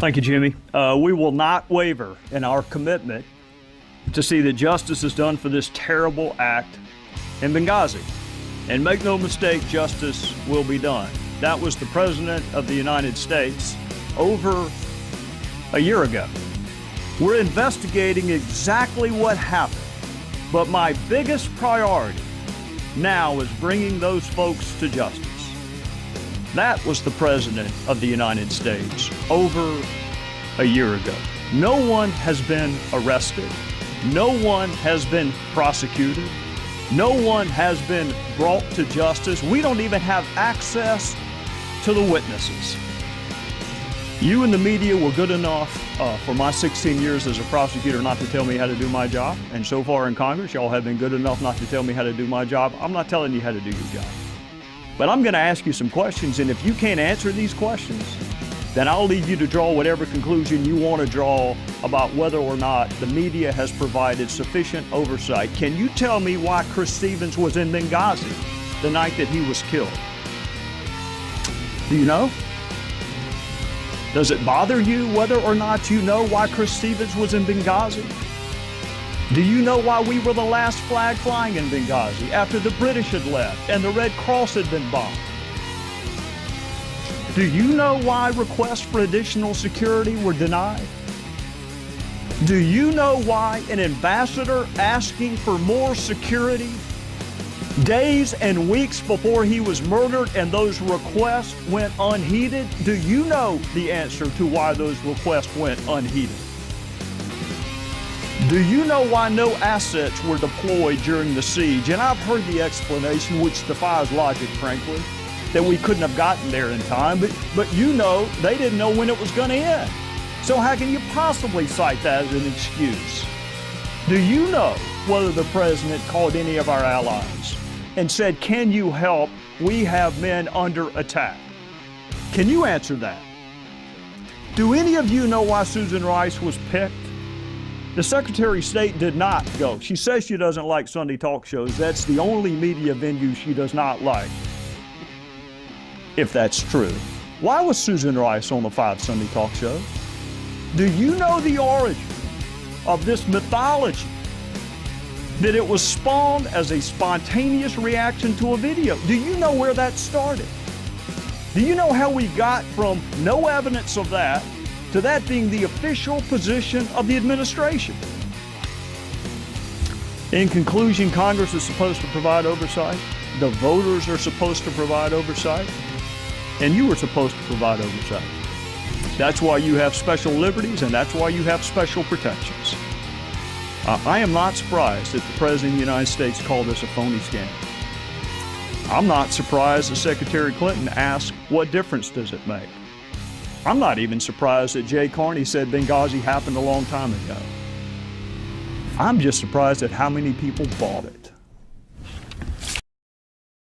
Thank you, Jimmy. We will not waver in our commitment to see that justice is done for this terrible act in Benghazi. And make no mistake, justice will be done. That was the President of the United States over a year ago. We're investigating exactly what happened, but my biggest priority now is bringing those folks to justice. That was the President of the United States over a year ago. No one has been arrested. No one has been prosecuted. No one has been brought to justice. We don't even have access to the witnesses. You in the media were good enough for my 16 years as a prosecutor not to tell me how to do my job. And so far in Congress, y'all have been good enough not to tell me how to do my job. I'm not telling you how to do your job. But I'm going to ask you some questions, and if you can't answer these questions, then I'll leave you to draw whatever conclusion you want to draw about whether or not the media has provided sufficient oversight. Can you tell me why Chris Stevens was in Benghazi the night that he was killed? Do you know? Does it bother you whether or not you know why Chris Stevens was in Benghazi? Do you know why we were the last flag flying in Benghazi after the British had left and the Red Cross had been bombed? Do you know why requests for additional security were denied? Do you know why an ambassador asking for more security days and weeks before he was murdered and those requests went unheeded? Do you know the answer to why those requests went unheeded? Do you know why no assets were deployed during the siege? And I've heard the explanation, which defies logic, frankly, that we couldn't have gotten there in time, but you know they didn't know when it was going to end. So how can you possibly cite that as an excuse? Do you know whether the president called any of our allies and said, "Can you help? We have men under attack"? Can you answer that? Do any of you know why Susan Rice was picked? The Secretary of State did not go. She says she doesn't like Sunday talk shows. That's the only media venue she does not like, if that's true. Why was Susan Rice on the 5 Sunday talk shows? Do you know the origin of this mythology? That it was spawned as a spontaneous reaction to a video? Do you know where that started? Do you know how we got from no evidence of that to that being the official position of the administration? In conclusion, Congress is supposed to provide oversight. The voters are supposed to provide oversight. And you are supposed to provide oversight. That's why you have special liberties, and that's why you have special protections. I am not surprised that the President of the United States called this a phony scandal. I'm not surprised that Secretary Clinton asked, what difference does it make? I'm not even surprised that Jay Carney said Benghazi happened a long time ago. I'm just surprised at how many people bought it.